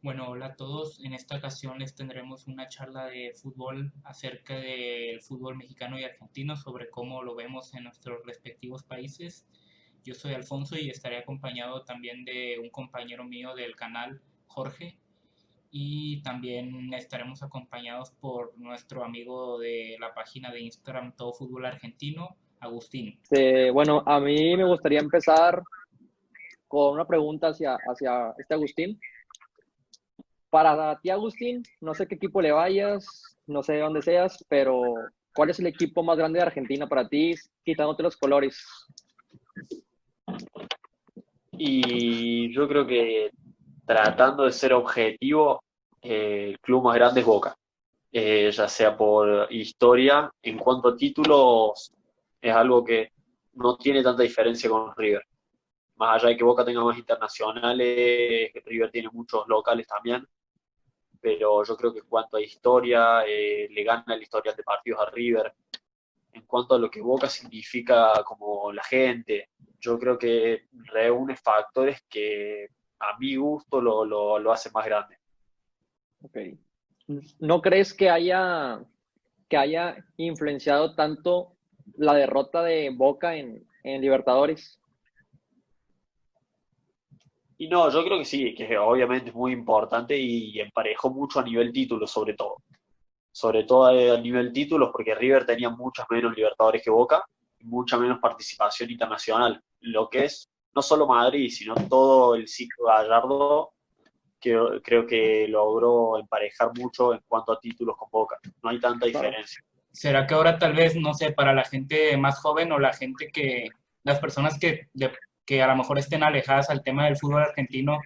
Bueno, hola a todos. En esta ocasión les tendremos una charla de fútbol acerca del fútbol mexicano y argentino sobre cómo lo vemos en nuestros respectivos países. Yo soy Alfonso y estaré acompañado también de un compañero mío del canal, Jorge, y también estaremos acompañados por nuestro amigo de la página de Instagram Todo Fútbol Argentino, Agustín. Bueno, a mí me gustaría empezar con una pregunta hacia este Agustín. Para ti, Agustín, no sé qué equipo le vayas, no sé de dónde seas, pero ¿cuál es el equipo más grande de Argentina para ti, quitándote los colores? Y yo creo que tratando de ser objetivo, el club más grande es Boca. Ya sea por historia, en cuanto a títulos, es algo que no tiene tanta diferencia con River. Más allá de que Boca tenga más internacionales, que River tiene muchos locales también, pero yo creo que en cuanto a historia, le gana el historial de partidos a River. En cuanto a lo que Boca significa como la gente, yo creo que reúne factores que a mi gusto lo hace más grande. Ok. ¿No crees que haya influenciado tanto la derrota de Boca en Libertadores? Y no, yo creo que sí, que obviamente es muy importante y emparejó mucho a nivel título, sobre todo. Sobre todo a nivel títulos, porque River tenía muchas menos Libertadores que Boca y mucha menos participación internacional. Lo que es no solo Madrid, sino todo el ciclo Gallardo, que creo que logró emparejar mucho en cuanto a títulos con Boca. No hay tanta Claro. diferencia. ¿Será que ahora tal vez, no sé, para la gente más joven o la gente las personas que a lo mejor estén alejadas al tema del fútbol argentino,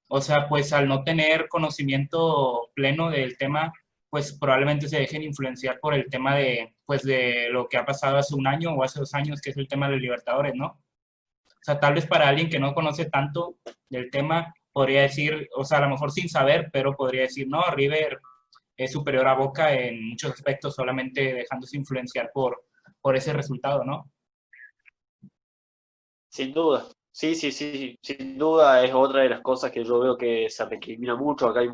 o sea, pues al no tener conocimiento pleno del tema, pues probablemente se dejen influenciar por el tema pues de lo que ha pasado hace un año o hace 2 años, que es el tema de los Libertadores, ¿no? O sea, tal vez para alguien que no conoce tanto del tema, podría decir, o sea, a lo mejor sin saber, pero podría decir, no, River es superior a Boca en muchos aspectos, solamente dejándose influenciar por ese resultado, ¿no? Sin duda. Sí, sí, sí, sin duda es otra de las cosas que yo veo que se recrimina mucho. Acá hay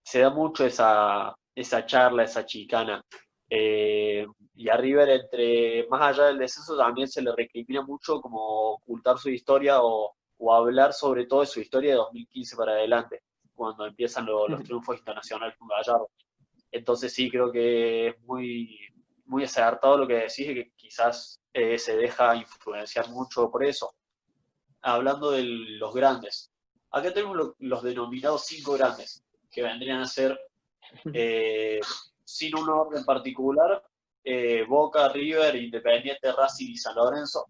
se da mucho esa charla, esa chicana. Y a River, más allá del descenso, también se le recrimina mucho como ocultar su historia o hablar sobre todo de su historia de 2015 para adelante, cuando empiezan los triunfos internacionales con Gallardo. Entonces sí, creo que es muy acertado lo que decís, y que quizás se deja influenciar mucho por eso. Hablando de los grandes, acá tenemos los denominados cinco grandes, que vendrían a ser, eh, sin un orden particular, Boca, River, Independiente, Racing y San Lorenzo.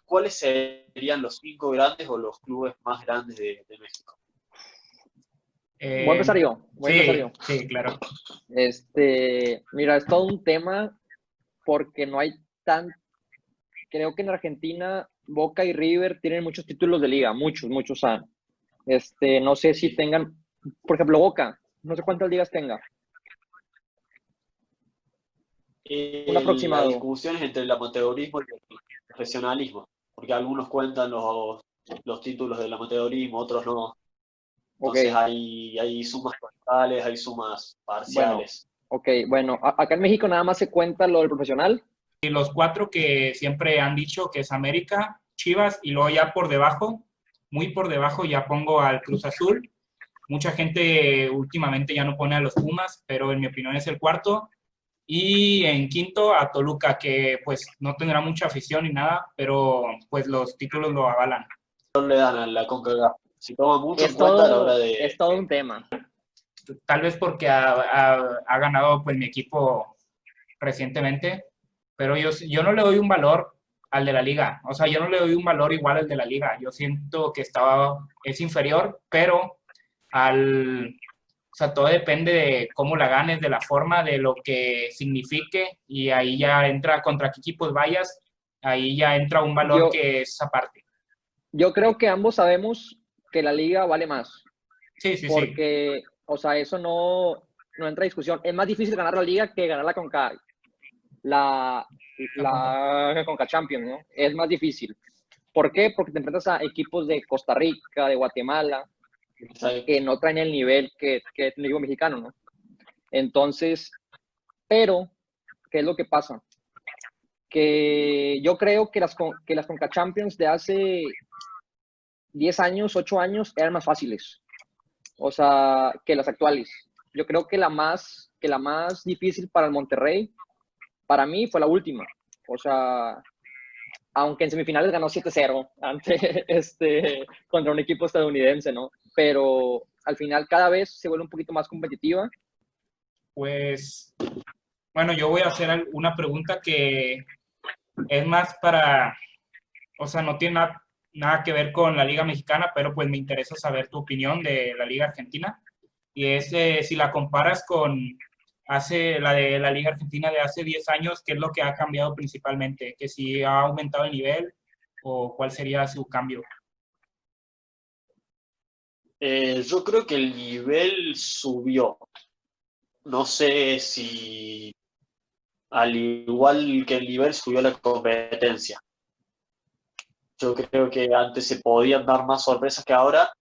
¿Cuáles serían los cinco grandes o los clubes más grandes de México? Voy a empezar yo, voy a empezar Sí, yo. sí, claro. Mira, es todo un tema porque no hay tan, creo que en Argentina Boca y River tienen muchos títulos de liga, muchos. No sé si Sí. tengan, por ejemplo, Boca, no sé cuántas ligas tenga, un La aproximado. discusión es entre el amateurismo y el profesionalismo, porque algunos cuentan los títulos del amateurismo, otros no. Ok, Entonces hay sumas totales, hay sumas bueno, parciales. bueno, acá en México nada más se cuenta lo del profesional. Y los cuatro que siempre han dicho que es América, Chivas, y luego ya por debajo, muy por debajo, ya pongo al Cruz Azul. Mucha gente últimamente ya no pone a los Pumas, pero en mi opinión es el cuarto. Y en quinto a Toluca, que pues no tendrá mucha afición ni nada, pero pues los títulos lo avalan. No le dan a la CONCACAF. Se toma mucho en Es cuenta a la hora todo, es de... todo un tema. Tal vez porque ha ganado pues mi equipo recientemente, pero yo no le doy un valor al de la liga. O sea, yo no le doy un valor igual al de la liga. Yo siento que es inferior, pero o sea, todo depende de cómo la ganes, de la forma, de lo que signifique, y ahí ya entra contra qué equipos vayas, ahí ya entra un valor Yo, que es aparte. yo creo que ambos sabemos que la liga vale más, Sí, sí, sí. porque, o sea, eso no entra en discusión. Es más difícil ganar la liga que ganar la, La Conca. la Conca Champions, ¿no? Es más difícil. ¿Por qué? Porque te enfrentas a equipos de Costa Rica, de Guatemala. que no traen el nivel que el equipo mexicano, ¿no? Entonces, pero, ¿qué es lo que pasa? Que yo creo que las Conca Champions de hace 10 años, 8 años eran más fáciles, o sea, que las actuales. Yo creo que la más difícil para el Monterrey, para mí, fue la última. O sea, aunque en semifinales ganó 7-0 contra un equipo estadounidense, ¿no? Pero al final cada vez se vuelve un poquito más competitiva. Pues, bueno, yo voy a hacer una pregunta que es más para, o sea, no tiene nada que ver con la Liga Mexicana, pero pues me interesa saber tu opinión de la Liga Argentina. Y es si la comparas con la de la Liga Argentina de hace 10 años, ¿qué es lo que ha cambiado principalmente? ¿Que si ha aumentado el nivel o cuál sería su cambio? Yo creo que el nivel subió. No sé si al igual que el nivel subió la competencia. Yo creo que antes se podían dar más sorpresas que ahora,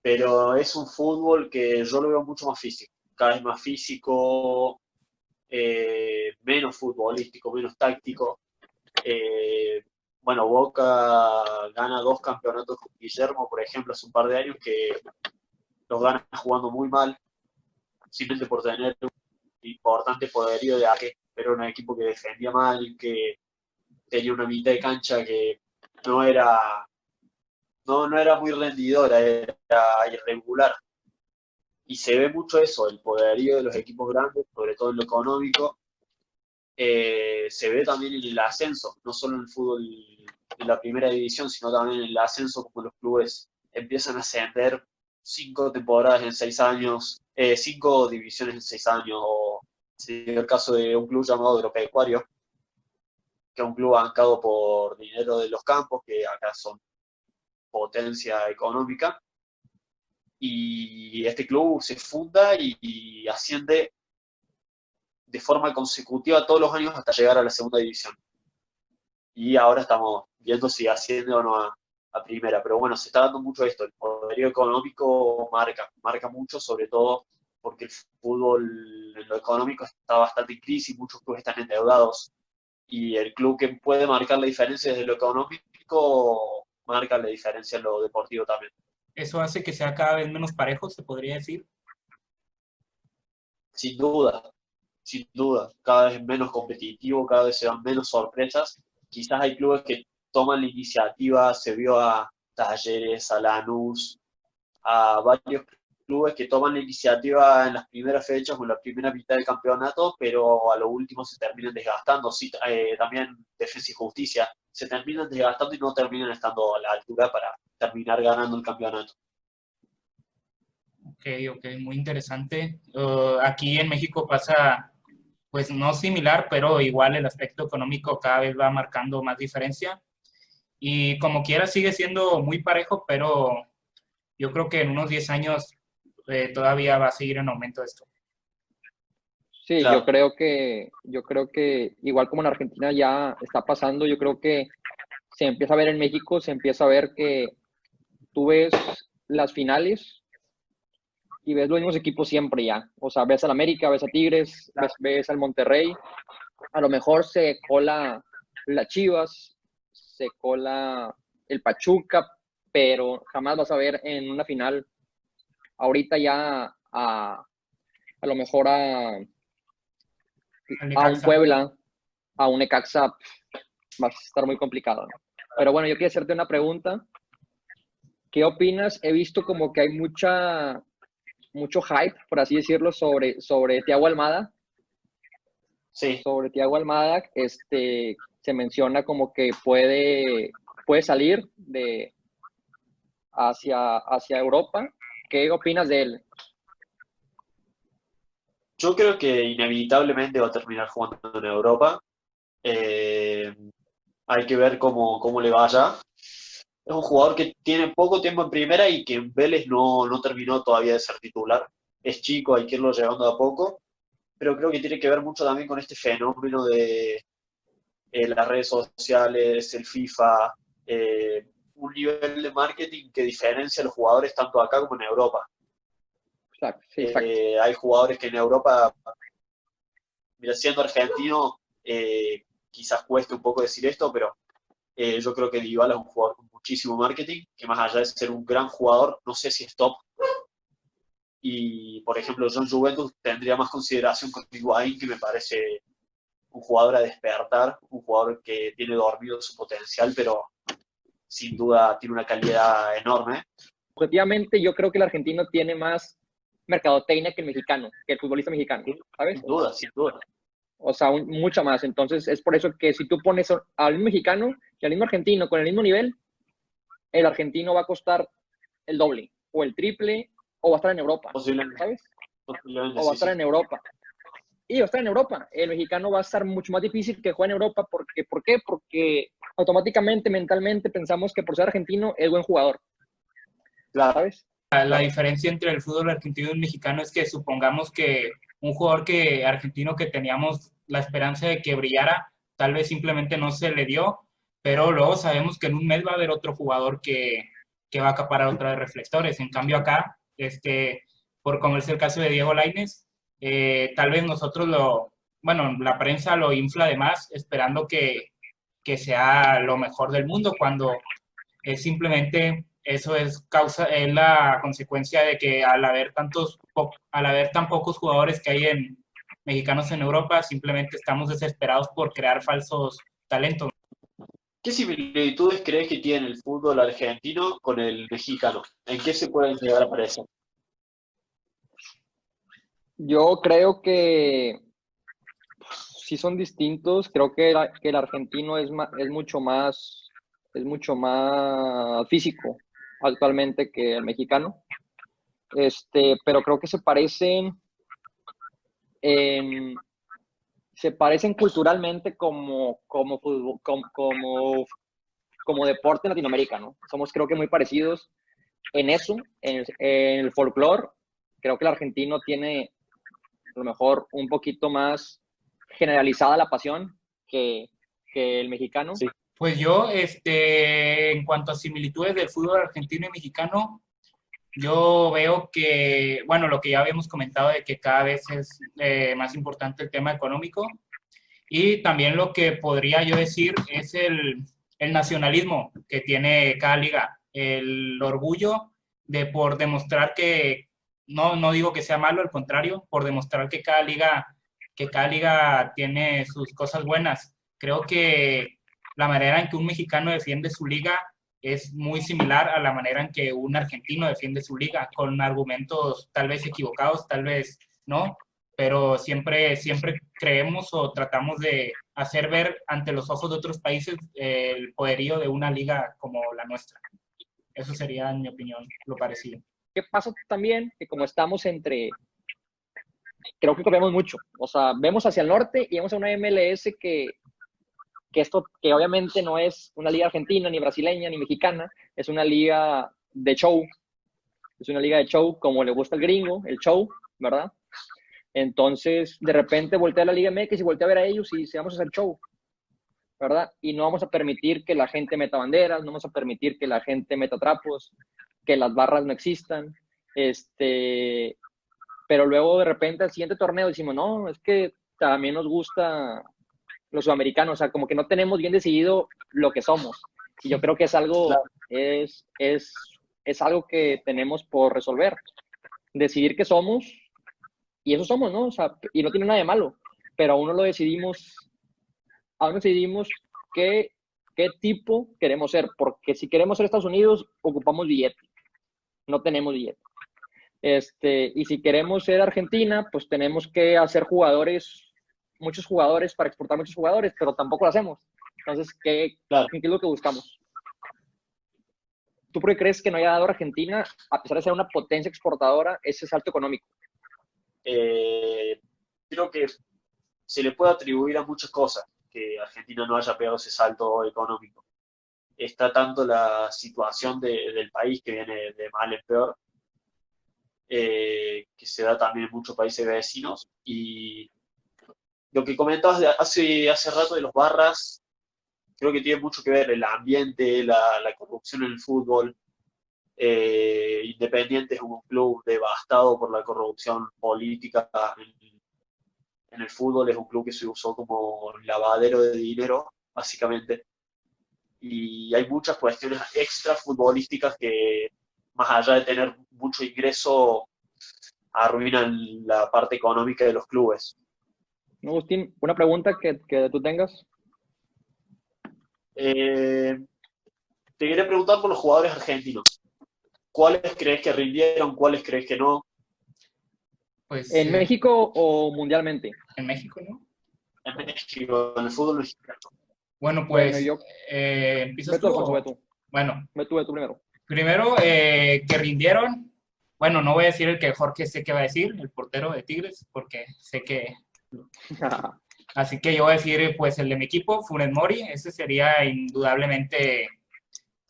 pero es un fútbol que yo lo veo mucho más físico, cada vez más físico, menos futbolístico, menos táctico. Eh, bueno, Boca gana 2 campeonatos con Guillermo, por ejemplo, hace un par de años que los gana jugando muy mal, simplemente por tener un importante poderío de ataque, pero era un equipo que defendía mal, que tenía una mitad de cancha que no era, no era muy rendidora, era irregular. Y se ve mucho eso, el poderío de los equipos grandes, sobre todo en lo económico. Se ve también en el ascenso, no solo en el fútbol de la primera división, sino también en el ascenso, como los clubes empiezan a ascender 5 temporadas en 6 años, 5 divisiones en 6 años, o si es el caso de un club llamado Agropecuario, que es un club bancado por dinero de los campos, que acá son potencia económica, y este club se funda y asciende de forma consecutiva todos los años hasta llegar a la segunda división. Y ahora estamos viendo si asciende o no a primera. Pero bueno, se está dando mucho esto. El poderío económico marca mucho, sobre todo porque el fútbol en lo económico está bastante en crisis, muchos clubes están endeudados. Y el club que puede marcar la diferencia desde lo económico marca la diferencia en lo deportivo también. ¿Eso hace que sea cada vez menos parejo, se podría decir? Sin duda, sin duda, cada vez menos competitivo, cada vez se dan menos sorpresas. Quizás hay clubes que toman la iniciativa, se vio a Talleres, a Lanús, a varios clubes que toman la iniciativa en las primeras fechas o en la primera mitad del campeonato, pero a lo último se terminan desgastando. Sí, también Defensa y Justicia se terminan desgastando y no terminan estando a la altura para terminar ganando el campeonato. Ok, muy interesante. Aquí en México pasa, pues no similar, pero igual el aspecto económico cada vez va marcando más diferencia. Y como quiera sigue siendo muy parejo, pero yo creo que en unos 10 años todavía va a seguir en aumento esto. Sí, Claro. yo creo que igual como en Argentina ya está pasando, yo creo que se empieza a ver en México, se empieza a ver que tú ves las finales y ves los mismos equipos siempre ya. O sea, ves al América, ves a Tigres, ves al Monterrey. A lo mejor se cola la Chivas, se cola el Pachuca, pero jamás vas a ver en una final ahorita ya a lo mejor a un Puebla, a un Necaxa, va a estar muy complicado, ¿no? Pero bueno, yo quiero hacerte una pregunta. ¿Qué opinas? He visto como que hay mucho hype, por así decirlo, sobre Thiago Almada. Sí. Sobre Thiago Almada, se menciona como que puede salir hacia Europa. ¿Qué opinas de él? Yo creo que inevitablemente va a terminar jugando en Europa. Hay que ver cómo le vaya. Es un jugador que tiene poco tiempo en primera y que en Vélez no terminó todavía de ser titular. Es chico, hay que irlo llevando de a poco, pero creo que tiene que ver mucho también con este fenómeno de las redes sociales, el FIFA. un nivel de marketing que diferencia a los jugadores tanto acá como en Europa. Exacto, sí, exacto. Hay jugadores que en Europa, mira, siendo argentino, quizás cueste un poco decir esto, pero yo creo que Dybala es un jugador con muchísimo marketing, que más allá de ser un gran jugador, no sé si es top. Y, por ejemplo, yo en Juventus tendría más consideración con Higuaín, que me parece un jugador a despertar, un jugador que tiene dormido su potencial, pero sin duda tiene una calidad enorme. Objetivamente, yo creo que el argentino tiene más mercadotecnia que el mexicano, que el futbolista mexicano, ¿sabes? Sin duda, sin duda. O sea, mucho más. Entonces, es por eso que si tú pones al mismo mexicano y al mismo argentino con el mismo nivel, el argentino va a costar el doble, o el triple, o va a estar en Europa, Posiblemente, ¿sabes? posiblemente O va a sí, estar sí. en Europa. Y va a estar en Europa. El mexicano va a estar mucho más difícil que juegue en Europa. ¿Por qué? Porque automáticamente, mentalmente, pensamos que por ser argentino es buen jugador, Claro, ¿sabes? La diferencia entre el fútbol argentino y el mexicano es que supongamos que un jugador argentino que teníamos la esperanza de que brillara, tal vez simplemente no se le dio, pero luego sabemos que en un mes va a haber otro jugador que va a acaparar otra vez reflectores. En cambio acá, por como es el caso de Diego Lainez, tal vez bueno, la prensa lo infla de más, esperando que sea lo mejor del mundo, cuando es simplemente eso es la consecuencia de que al haber tan pocos jugadores que hay mexicanos en Europa, simplemente estamos desesperados por crear falsos talentos. ¿qué similitudes crees que tiene el fútbol argentino con el mexicano? ¿En qué se pueden llegar a parecer? Yo creo que sí son distintos. Creo que el argentino es mucho más físico actualmente que el mexicano. Pero creo que en- se parecen culturalmente como deporte en Latinoamérica, ¿no? Somos creo que muy parecidos en eso, en el folclore. Creo que el argentino tiene a lo mejor un poquito más generalizada la pasión que el mexicano. Sí. Pues yo, en cuanto a similitudes del fútbol argentino y mexicano, yo veo que, bueno, lo que ya habíamos comentado de que cada vez es más importante el tema económico, y también lo que podría yo decir es el nacionalismo que tiene cada liga, el orgullo por demostrar que, no digo que sea malo, al contrario, por demostrar que cada liga tiene sus cosas buenas. Creo que la manera en que un mexicano defiende su liga es muy similar a la manera en que un argentino defiende su liga, con argumentos tal vez equivocados, tal vez no, pero siempre creemos o tratamos de hacer ver ante los ojos de otros países el poderío de una liga como la nuestra. Eso sería, en mi opinión, lo parecido. ¿Qué pasa también? Que como creo que copiamos mucho. O sea, vemos hacia el norte y vemos a una MLS que obviamente no es una liga argentina, ni brasileña, ni mexicana, es una liga de show. Es una liga de show como le gusta al gringo, el show, ¿verdad? Entonces, de repente voltea a la Liga MX y voltea a ver a ellos y se vamos a hacer show, ¿verdad? Y no vamos a permitir que la gente meta banderas, no vamos a permitir que la gente meta trapos, que las barras no existan. Pero luego de repente al siguiente torneo decimos, no, es que también nos gusta los sudamericanos, o sea, como que no tenemos bien decidido lo que somos. Y yo creo que Claro. es algo que tenemos por resolver. Decidir qué somos, y eso somos, ¿no? O sea, y no tiene nada de malo, pero aún no decidimos qué tipo queremos ser, porque si queremos ser Estados Unidos, ocupamos billete, no tenemos billete. Y si queremos ser Argentina, pues tenemos que hacer muchos jugadores para exportar muchos jugadores, pero tampoco lo hacemos. Entonces, Claro. ¿qué es lo que buscamos? ¿Tú por qué crees que no haya dado Argentina, a pesar de ser una potencia exportadora, ese salto económico? Creo que se le puede atribuir a muchas cosas que Argentina no haya pegado ese salto económico. Está tanto la situación del país que viene de mal en peor, que se da también en muchos países vecinos. Y lo que comentabas hace rato de los barras, creo que tiene mucho que ver el ambiente, la corrupción en el fútbol. Independiente es un club devastado por la corrupción política en el fútbol, es un club que se usó como lavadero de dinero, básicamente. Y hay muchas cuestiones extra futbolísticas que, más allá de tener mucho ingreso, arruinan la parte económica de los clubes. Agustín, una pregunta que tú tengas. Te quería preguntar por los jugadores argentinos. ¿Cuáles crees que rindieron? ¿Cuáles crees que no? Pues ¿En México o mundialmente? en México, ¿no? En México, en el fútbol mexicano. Bueno, Bueno, pues yo... ¿empiezas Ve tú, tú? Alfonso, ve tú. Bueno, Ve tú primero. primero que rindieron. Bueno, no voy a decir el que Jorge sé que va a decir, el portero de Tigres, porque sé que... Así que yo voy a decir, pues, el de mi equipo, Funes Mori. Ese sería indudablemente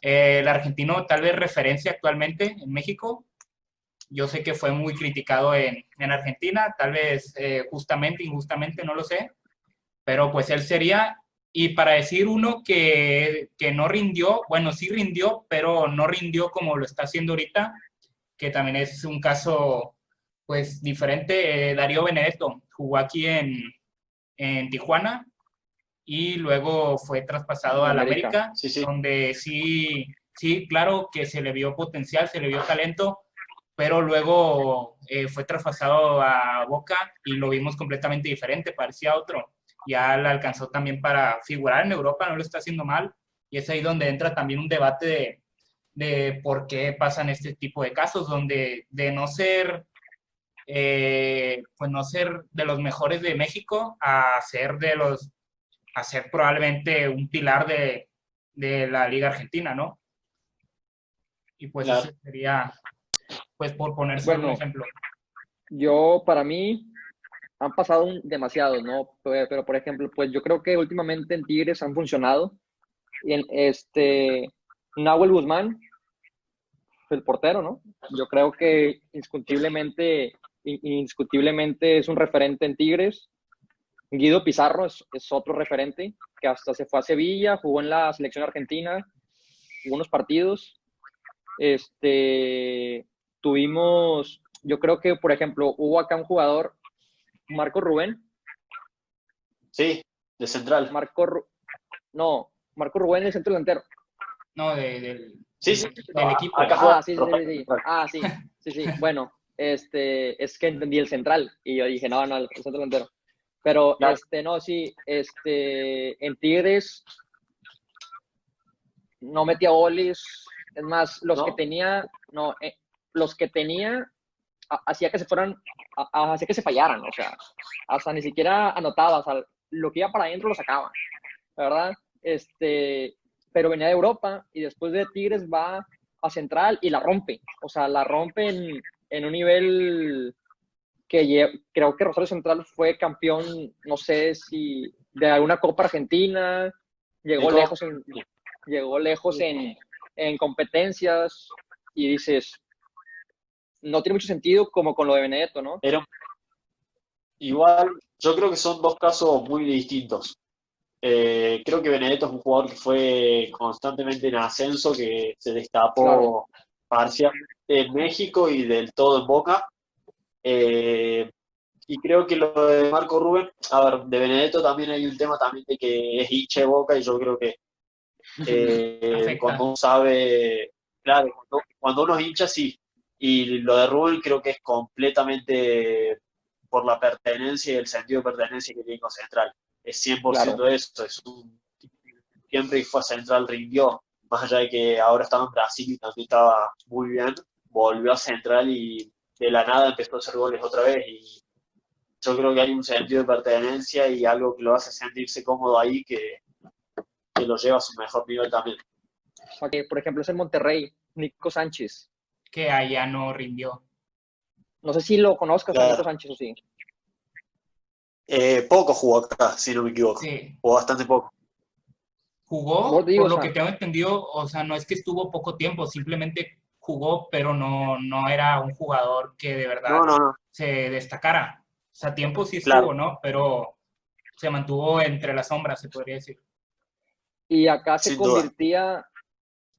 el argentino, tal vez referencia actualmente en México. Yo sé que fue muy criticado en Argentina, tal vez justamente, injustamente, no lo sé, pero pues él sería. Y para decir uno que no rindió, bueno, sí rindió, pero no rindió como lo está haciendo ahorita, que también es un caso pues diferente, Darío Benedetto jugó aquí en Tijuana y luego fue traspasado En al América. América, Sí, sí. donde sí, sí, claro que se le vio potencial, se le vio talento, pero luego fue traspasado a Boca y lo vimos completamente diferente, parecía otro. Ya le alcanzó también para figurar en Europa, no lo está haciendo mal, y es ahí donde entra también un debate de por qué pasan este tipo de casos, donde de no ser pues no ser de los mejores de México a ser probablemente un pilar de la Liga Argentina, ¿no? Y pues Claro. ese sería, pues por poner solo un Bueno, ejemplo. para mí, han pasado demasiados, ¿no? Pero, por ejemplo, pues yo creo que últimamente en Tigres han funcionado. Y Nahuel Guzmán, el portero, ¿no? Yo creo que indiscutiblemente es un referente en Tigres. Guido Pizarro es otro referente que hasta se fue a Sevilla, jugó en la selección argentina, jugó unos partidos. Yo creo que, por ejemplo, hubo acá un jugador, Marco Rubén. Sí, de central. Marco Rubén, el centro delantero. No, Sí, sí. del equipo. Acá juega. Sí. Bueno, es que entendí el central y yo dije, no, el centro delantero. Pero, Claro. en Tigres no metía goles. Es más, ¿No? los que tenía hacía que se fueran, hacía que se fallaran, o sea, hasta ni siquiera anotaba, o sea, lo que iba para adentro lo sacaba, ¿verdad? Pero venía de Europa y después de Tigres va a Central y la rompe, o sea, la rompe en un nivel que creo que Rosario Central fue campeón, no sé si de alguna Copa Argentina, llegó lejos en competencias y dices, no tiene mucho sentido como con lo de Benedetto, ¿no? Igual, yo creo que son dos casos muy distintos. Creo que Benedetto es un jugador que fue constantemente en ascenso, que se destapó Claro. parcialmente en México y del todo en Boca. Y creo que lo de Marco Rubén, a ver, de Benedetto también hay un tema también de que es hincha de Boca y yo creo que Afecta. cuando uno sabe, claro, cuando uno es hincha sí. Y lo de Rubén creo que es completamente por la pertenencia y el sentido de pertenencia que tiene con Central. Es 100% Claro. eso, siempre que fue a Central rindió, más allá de que ahora estaba en Brasil y también estaba muy bien, volvió a Central y de la nada empezó a hacer goles otra vez y yo creo que hay un sentido de pertenencia y algo que lo hace sentirse cómodo ahí que lo lleva a su mejor nivel también. Porque, por ejemplo, es en Monterrey, Nico Sánchez. Que allá no rindió. No sé si lo conozcas a Nico Claro. Sánchez o sí. Poco jugó acá, si no me equivoco. Sí. Jugó bastante poco. Jugó, Digo, por o lo sea, que tengo entendido, o sea, no es que estuvo poco tiempo, simplemente jugó, pero no era un jugador que de verdad No. se destacara. O sea, tiempo sí estuvo, Claro. ¿no? Pero se mantuvo entre las sombras, se podría decir. y acá se Sin duda. convertía,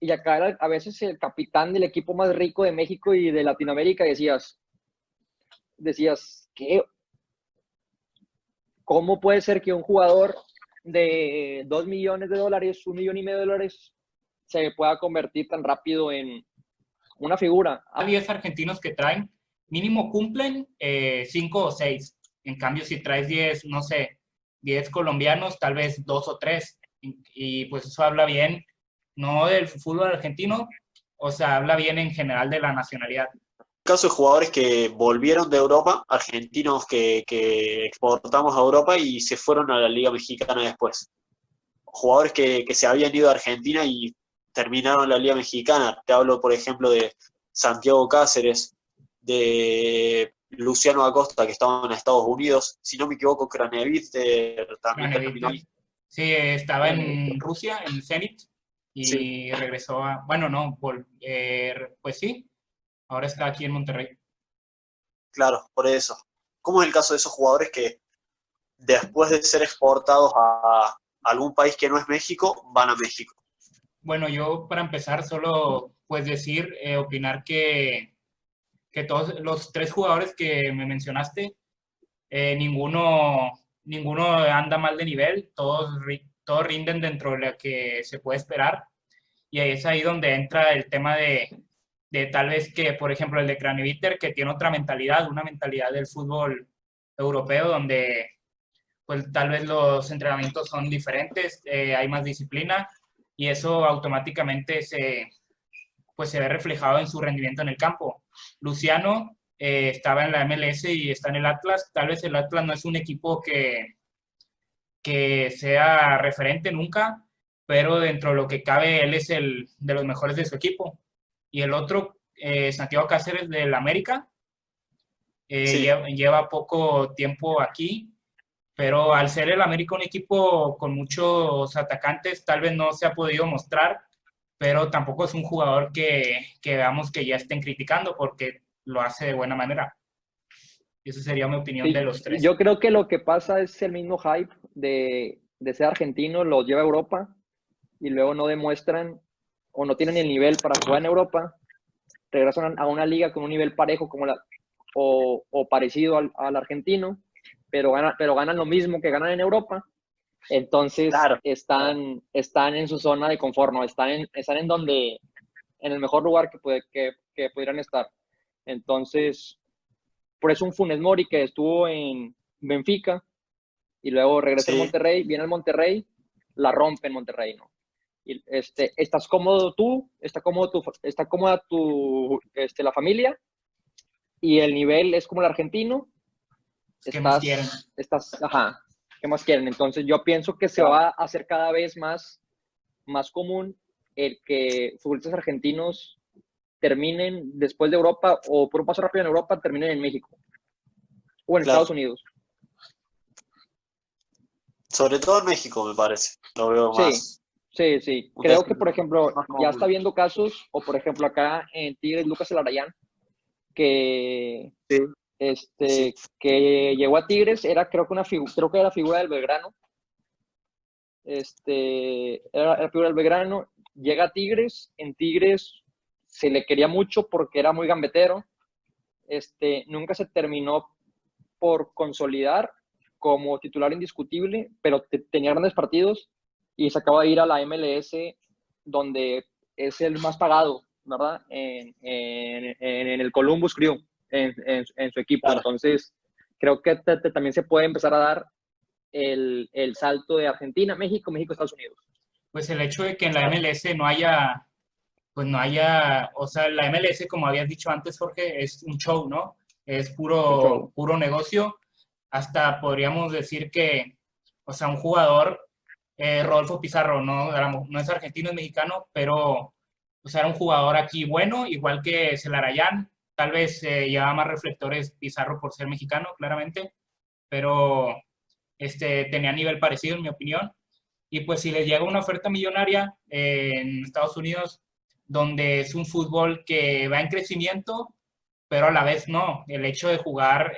y acá era a veces el capitán del equipo más rico de México y de Latinoamérica, y decías, ¿qué? ¿Cómo puede ser que un jugador de 2 millones de dólares, 1,5 millones de dólares, se pueda convertir tan rápido en una figura? A 10 argentinos que traen, mínimo cumplen 5 o 6. En cambio, si traes 10, no sé, 10 colombianos, tal vez 2 o 3. Y pues eso habla bien, no del fútbol argentino, o sea, habla bien en general de la nacionalidad. Caso de jugadores que volvieron de Europa, argentinos que exportamos a Europa y se fueron a la Liga Mexicana después. Jugadores que se habían ido a Argentina y terminaron en la Liga Mexicana. Te hablo, por ejemplo, de Santiago Cáceres, de Luciano Acosta, que estaban en Estados Unidos. Si no me equivoco, Craneviter también terminó ahí. Sí, estaba en Rusia, en Zenit, Sí, y regresó a, bueno, no, pues sí, ahora está aquí en Monterrey. claro, por eso. ¿Cómo es el caso de esos jugadores que después de ser exportados a algún país que no es México, van a México? Bueno, yo para empezar solo pues decir, opinar que todos los 3 jugadores que me mencionaste, ninguno anda mal de nivel, todos rinden dentro de lo que se puede esperar. Y ahí es ahí donde entra el tema de tal vez que, por ejemplo, el de Craneviter, que tiene otra mentalidad, una mentalidad del fútbol europeo, donde pues tal vez los entrenamientos son diferentes, hay más disciplina y eso automáticamente pues se ve reflejado en su rendimiento en el campo. Luciano estaba en la MLS y está en el Atlas. Tal vez el Atlas no es un equipo que sea referente nunca, pero dentro de lo que cabe, él es el de los mejores de su equipo. Y el otro, Santiago Cáceres del América, Sí, lleva poco tiempo aquí, pero al ser el América un equipo con muchos atacantes, tal vez no se ha podido mostrar, pero tampoco es un jugador que veamos que ya estén criticando porque lo hace de buena manera. Esa sería mi opinión de Sí, los 3. yo creo que lo que pasa es el mismo hype de ser argentino, los lleva a Europa y luego no demuestran o no tienen el nivel para jugar en Europa, regresan a una liga con un nivel parejo como o parecido al argentino, pero ganan lo mismo que ganan en Europa. Entonces claro. están en su zona de confort, ¿no? Están en el mejor lugar que pudieran estar. Entonces, por eso un Funes Mori que estuvo en Benfica y luego regresa al Sí, Monterrey, viene al Monterrey, la rompe en Monterrey, ¿no? Y, estás cómodo tú, está cómoda la familia y el nivel es como el argentino, ¿Qué más quieren? ajá, ¿qué más quieren? Entonces yo pienso que se claro. va a hacer cada vez más común el que futbolistas argentinos terminen después de Europa o por un paso rápido en Europa, terminen en México o en Claro. Estados Unidos. Sobre todo en México, me parece. Lo veo Sí, más. sí, sí. Un Creo que, destino por ejemplo, más ya está común. viendo casos, o por ejemplo acá en Tigres, Lucas Elarayán, que, Sí, sí. que llegó a Tigres, era creo que era figura del Belgrano, era figura del Belgrano, llega a Tigres, en Tigres se le quería mucho porque era muy gambetero, nunca se terminó por consolidar como titular indiscutible, pero tenía grandes partidos y se acaba de ir a la MLS, donde es el más pagado, ¿verdad? En el Columbus Crew, en su equipo. Claro. Entonces, creo que también se puede empezar a dar el salto de Argentina, México, México, Estados Unidos. Pues el hecho de que en la MLS no haya, pues no haya, o sea, la MLS, como habías dicho antes, Jorge, es un show, ¿no? Es Es un show. puro negocio. Hasta podríamos decir que, o sea, un jugador, Rodolfo Pizarro, no es argentino, es mexicano, pero, o sea, era un jugador aquí bueno, igual que Celarayán. Tal vez llevaba más reflectores Pizarro por ser mexicano, claramente, pero tenía nivel parecido, en mi opinión. Y pues si les llega una oferta millonaria en Estados Unidos, donde es un fútbol que va en crecimiento, pero a la vez no. El hecho de jugar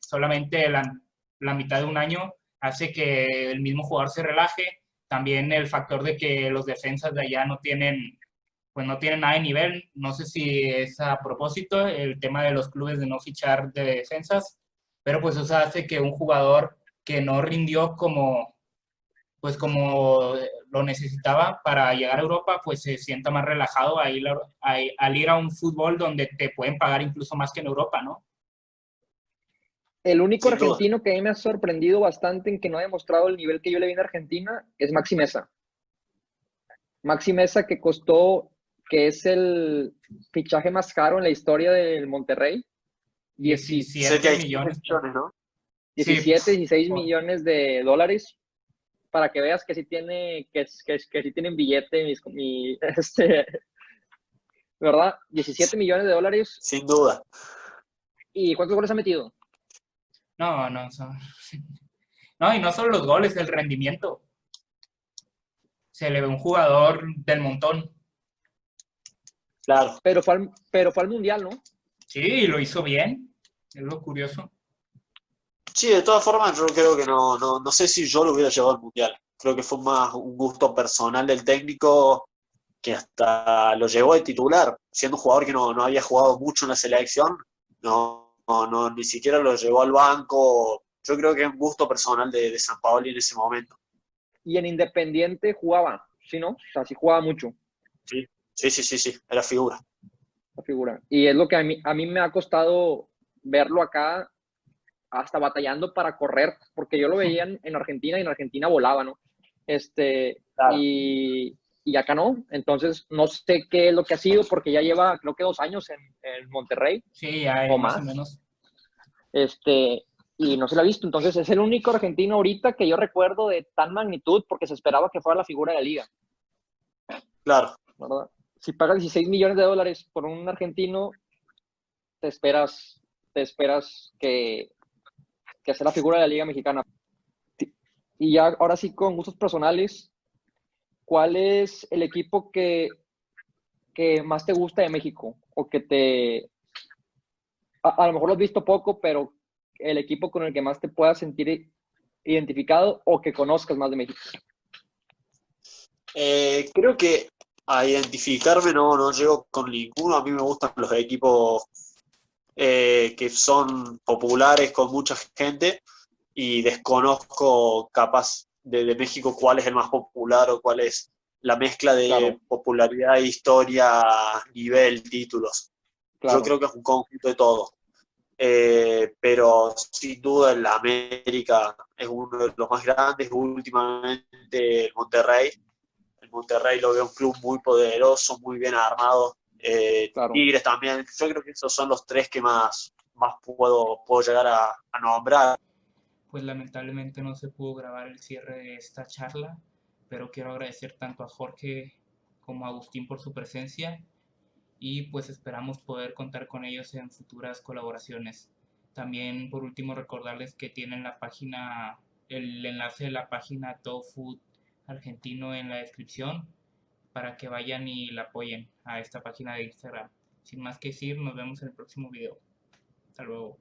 solamente la mitad de un año hace que el mismo jugador se relaje también el factor de que los defensas de allá no tienen, pues no tienen nada de nivel. No sé si es a propósito el tema de los clubes de no fichar de defensas, pero pues eso hace que un jugador que no rindió pues como lo necesitaba para llegar a Europa, pues se sienta más relajado al ir a un fútbol donde te pueden pagar incluso más que en Europa, ¿no? El único Sin duda. argentino que a mí me ha sorprendido bastante en que no ha demostrado el nivel que yo le vi en Argentina es Maxi Mesa. Maxi Mesa que costó, que es el fichaje más caro en la historia del Monterrey, 17 17 millones. millones, ¿no? Sí, 17, 16 por- millones de dólares, para que veas que sí tiene, que sí tienen billete, ¿verdad? 17 millones de dólares. Sin duda. ¿Y cuántos goles ha metido? no, no, y no solo los goles, el rendimiento. Se le ve un jugador del montón. Claro. Pero fue al Mundial, ¿no? Sí, y lo hizo bien. Es lo curioso. Sí, de todas formas, yo creo que no sé si yo lo hubiera llevado al Mundial. Creo que fue más un gusto personal del técnico que hasta lo llevó de titular, siendo un jugador que no había jugado mucho en la selección, ni siquiera lo llevó al banco. Yo creo que es un gusto personal de Sampaoli en ese momento. Y en Independiente jugaba, ¿sí, no? O sea, sí jugaba mucho Sí, sí, era figura. la figura. Y es lo que a mí me ha costado verlo acá, hasta batallando para correr, porque yo lo veía en Argentina y en Argentina volaba, ¿no? Claro. Y acá no. Entonces, no sé qué es lo que ha sido, porque ya lleva, creo que 2 años en Monterrey Sí, ya o más o más. menos. Y no se la ha visto. Entonces, es el único argentino ahorita que yo recuerdo de tan magnitud, porque se esperaba que fuera la figura de la liga, Claro. ¿verdad? Si pagas 16 millones de dólares por un argentino, te esperas, te esperas que sea la figura de la liga mexicana. Y ya, ahora sí, con gustos personales, ¿cuál es el equipo que más te gusta de México? O que a lo mejor lo has visto poco, pero el equipo con el que más te puedas sentir identificado o que conozcas más de México. Creo que a identificarme no llego con ninguno. A mí me gustan los equipos que son populares con mucha gente y desconozco capaz de México cuál es el más popular o cuál es la mezcla de Claro, popularidad, historia, nivel, títulos. Yo claro, creo que es un conjunto de todo. Pero sin duda el América es uno de los más grandes. Últimamente el Monterrey lo veo un club muy poderoso, muy bien armado. claro. Tigres también. Yo creo que esos son los tres que más puedo llegar a nombrar. Pues lamentablemente no se pudo grabar el cierre de esta charla, pero quiero agradecer tanto a Jorge como a Agustín por su presencia y pues esperamos poder contar con ellos en futuras colaboraciones. También por último recordarles que tienen el enlace de la página Tofu Argentino en la descripción para que vayan y la apoyen a esta página de Instagram. Sin más que decir, nos vemos en el próximo video. Hasta luego.